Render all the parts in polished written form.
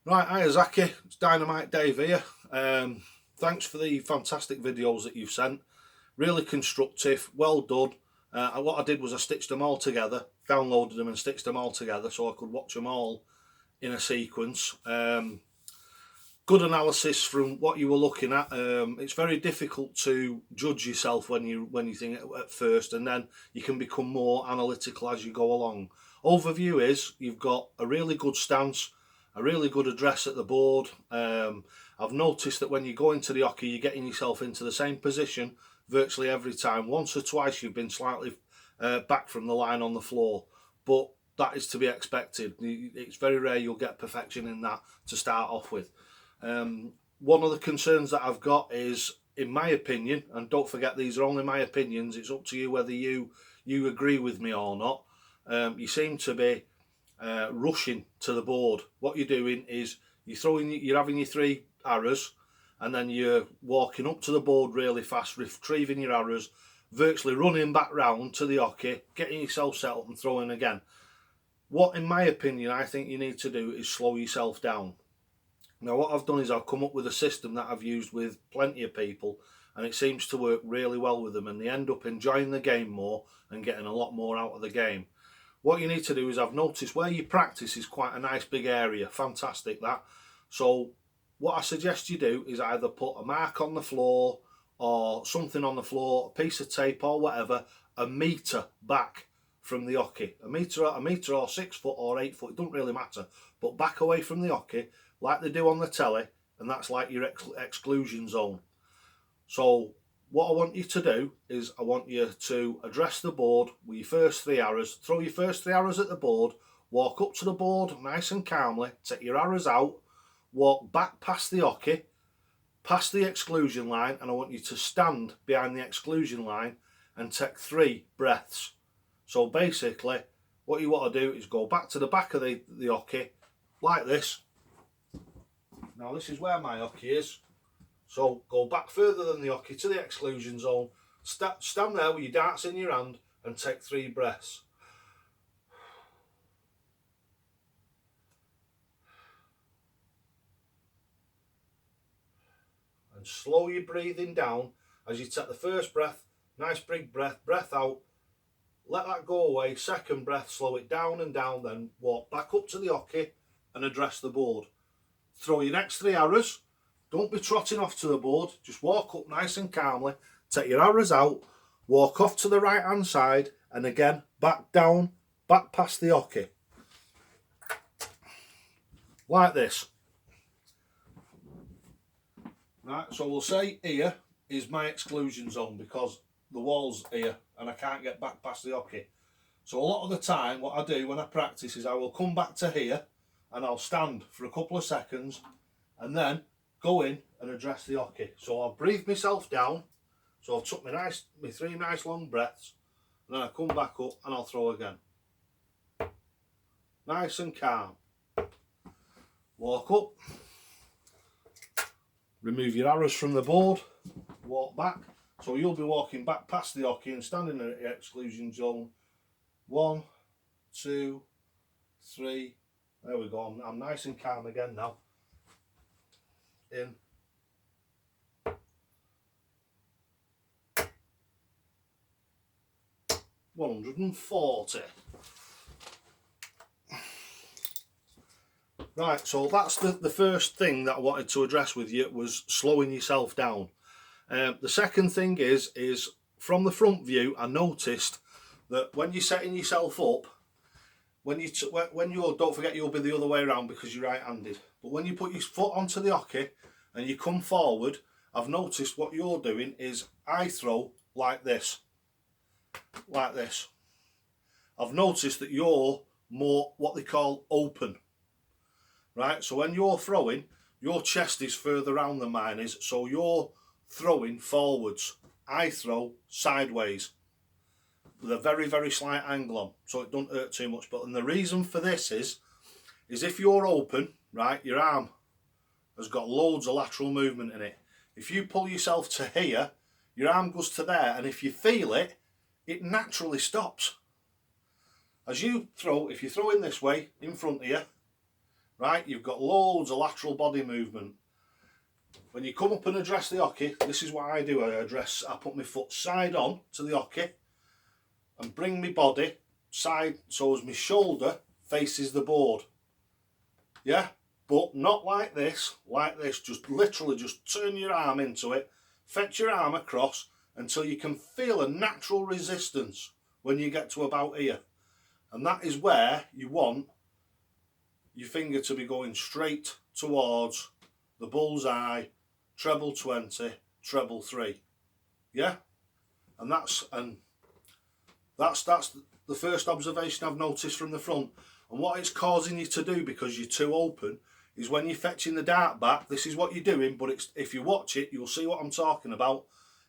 Right, hi Zacky, it's Dynamite Dave here. Thanks for the fantastic videos that you've sent. Really constructive, well done. What I did was I stitched them all together, downloaded them and stitched them all together so I could watch them all in a sequence. Good analysis from what you were looking at. It's very difficult to judge yourself when you think at first, and then you can become more analytical as you go along. Overview is you've got a really good stance, a really good address at the board. I've noticed that when you go into the hockey, you're getting yourself into the same position virtually every time. Once or twice you've been slightly back from the line on the floor, but that is to be expected. It's very rare you'll get perfection in that to start off with. One of the concerns that I've got is, in my opinion, and don't forget these are only my opinions, it's up to you whether you agree with me or not. You seem to be rushing to the board. What you're doing is you're having your three arrows, and then you're walking up to the board really fast, retrieving your arrows, virtually running back round to the hockey, getting yourself set up and throwing again. What, in my opinion, I think you need to do is slow yourself down. Now what I've done is I've come up with a system that I've used with plenty of people, and it seems to work really well with them, and they end up enjoying the game more and getting a lot more out of the game. What you need to do is, I've noticed where you practice is quite a nice big area, fantastic that. So what I suggest you do is either put a mark on the floor or something on the floor, a piece of tape or whatever, a metre back from the hockey. A metre or 6 foot or 8 foot, it doesn't really matter, but back away from the hockey like they do on the telly, and that's like your exclusion zone. So what I want you to do is I want you to address the board with your first three arrows, throw your first three arrows at the board, walk up to the board nice and calmly, take your arrows out, walk back past the hockey, past the exclusion line, and I want you to stand behind the exclusion line and take 3 breaths. So basically what you want to do is go back to the back of the hockey like this. Now this is where my hockey is, so go back further than the hockey to the exclusion zone, stand there with your darts in your hand and take 3 breaths. And slow your breathing down as you take the first breath, nice big breath out, let that go away, second breath, slow it down and down, then walk back up to the hockey and address the board. Throw your next 3 arrows, don't be trotting off to the board, just walk up nice and calmly, take your arrows out, walk off to the right hand side, and again back down, back past the hockey. Like this. Right, so we'll say here is my exclusion zone because the wall's here and I can't get back past the hockey. So a lot of the time what I do when I practice is I will come back to here and I'll stand for a couple of seconds and then go in and address the hockey. So I'll breathe myself down. So I've took my 3 nice long breaths, and then I come back up and I'll throw again. Nice and calm. Walk up. Remove your arrows from the board. Walk back. So you'll be walking back past the hockey and standing at the exclusion zone. 1, 2, 3. There we go, I'm nice and calm again now. In. $140. Right, so that's the first thing that I wanted to address with you, was slowing yourself down. The second thing is from the front view, I noticed that when you're setting yourself up, when you're, don't forget you'll be the other way around because you're right-handed, but when you put your foot onto the hockey and you come forward, I've noticed what you're doing is I throw like this. Like this. I've noticed that you're more what they call open. Right, so when you're throwing, your chest is further round than mine is, so you're throwing forwards. I throw sideways with a very, very slight angle on, so it don't hurt too much. But and the reason for this is if you're open, right, your arm has got loads of lateral movement in it. If you pull yourself to here, your arm goes to there, and if you feel it, it naturally stops. As you throw, if you're throwing this way in front of you, right? You've got loads of lateral body movement. When you come up and address the hockey, this is what I do. I put my foot side on to the hockey and bring my body side so as my shoulder faces the board. Yeah, but not like this, just literally just turn your arm into it, fetch your arm across until you can feel a natural resistance when you get to about here. And that is where you want your finger to be going straight towards the bullseye, treble 20, treble 3. Yeah? And that's the first observation I've noticed from the front. And what it's causing you to do, because you're too open, is when you're fetching the dart back, this is what you're doing, but if you watch it, you'll see what I'm talking about,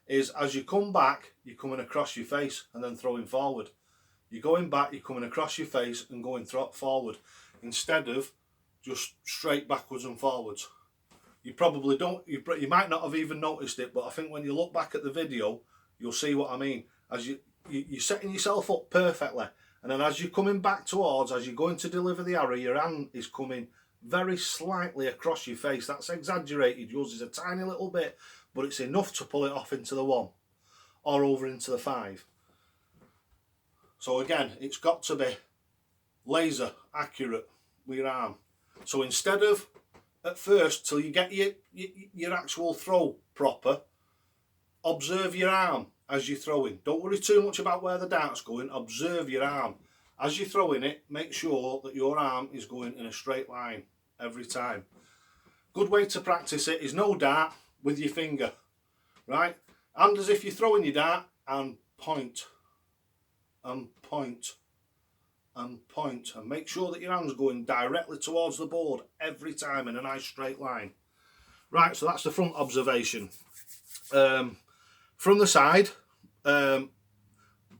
is as you come back, you're coming across your face and then throwing forward. You're going back, you're coming across your face and going forward, instead of just straight backwards and forwards. You probably don't, you might not have even noticed it, but I think when you look back at the video, you'll see what I mean. As you're setting yourself up perfectly, and then as you're coming back towards, as you're going to deliver the arrow, your hand is coming very slightly across your face. That's exaggerated. Yours is a tiny little bit, but it's enough to pull it off into the 1 or over into the 5. So again, it's got to be laser accurate with your arm. So instead of at first, till you get your actual throw proper, observe your arm as you're throwing. Don't worry too much about where the dart's going. Observe your arm. As you're throwing it, make sure that your arm is going in a straight line every time. Good way to practice it is no dart with your finger, right? And as if you're throwing your dart, and point, and point, and point, and make sure that your hand's going directly towards the board every time in a nice straight line. Right, so that's the front observation. From the side,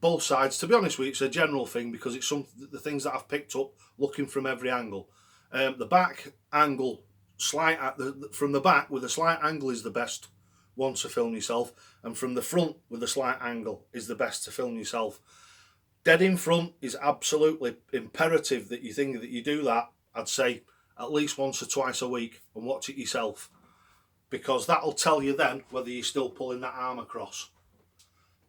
both sides, to be honest with you, it's a general thing because it's the things that I've picked up looking from every angle. The back angle, from the back with a slight angle is the best one to film yourself, and from the front with a slight angle is the best to film yourself. Dead in front is absolutely imperative that you do that. I'd say at least once or twice a week, and watch it yourself, because that'll tell you then whether you're still pulling that arm across.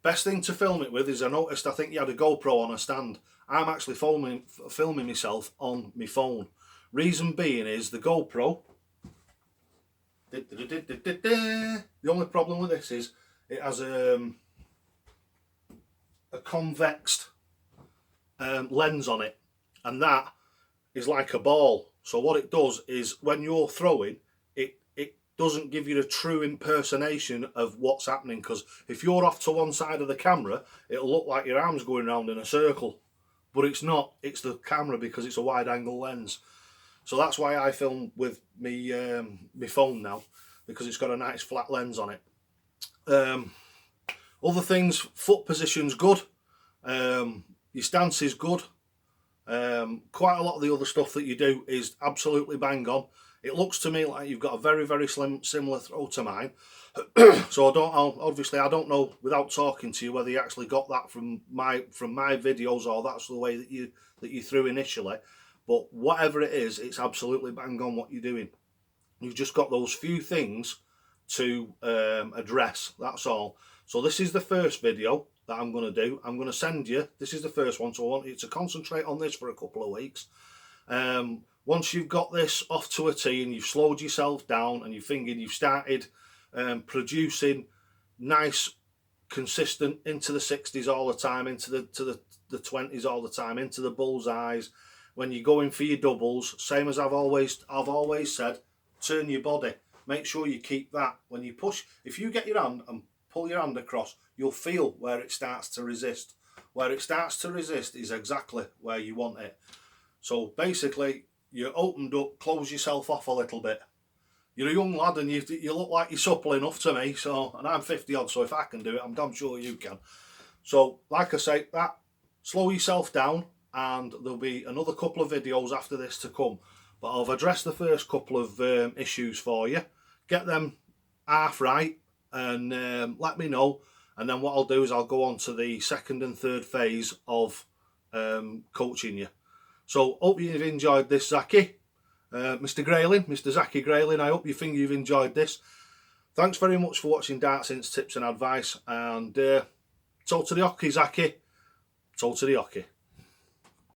Best thing to film it with is, I noticed, I think you had a GoPro on a stand. I'm actually filming myself on my phone. Reason being is the GoPro, the only problem with this is it has a convex lens on it, and that is like a ball. So what it does is when you're throwing, it doesn't give you a true impersonation of what's happening, because if you're off to one side of the camera, it'll look like your arm's going around in a circle, but it's not. It's the camera, because it's a wide angle lens. So that's why I film with my phone now, because it's got a nice flat lens on it. Other things, foot position's good, your stance is good. Quite a lot of the other stuff that you do is absolutely bang on. It looks to me like you've got a very, very similar throw to mine. So I don't know without talking to you whether you actually got that from my videos, or that's the way that you threw initially. But whatever it is, it's absolutely bang on what you're doing. You've just got those few things to address, that's all. So this is the first video that I'm going to do. I'm going to send you, this is the first one, so I want you to concentrate on this for a couple of weeks. Once you've got this off to a T and you've slowed yourself down and you've started producing nice, consistent into the 60s all the time, into the 20s all the time, into the bullseyes, when you're going for your doubles, same as I've always said, turn your body. Make sure you keep that. When you push, if you get your hand and pull your hand across, you'll feel where it starts to resist. Where it starts to resist is exactly where you want it. So basically, you're opened up, close yourself off a little bit. You're a young lad and you look like you're supple enough to me, and I'm 50 odd, so if I can do it, I'm damn sure you can. So like I say, slow yourself down, and there'll be another couple of videos after this to come. But I've addressed the first couple of issues for you. Get them half right, and let me know. And then what I'll do is I'll go on to the second and third phase of coaching you. So hope you've enjoyed this, Zacky. Mr. Greyling, Mr. Zacky Greyling, I hope you've enjoyed this. Thanks very much for watching Darts Hints, Tips and Advice, and toe to the hockey, Zacky. Toe to the hockey.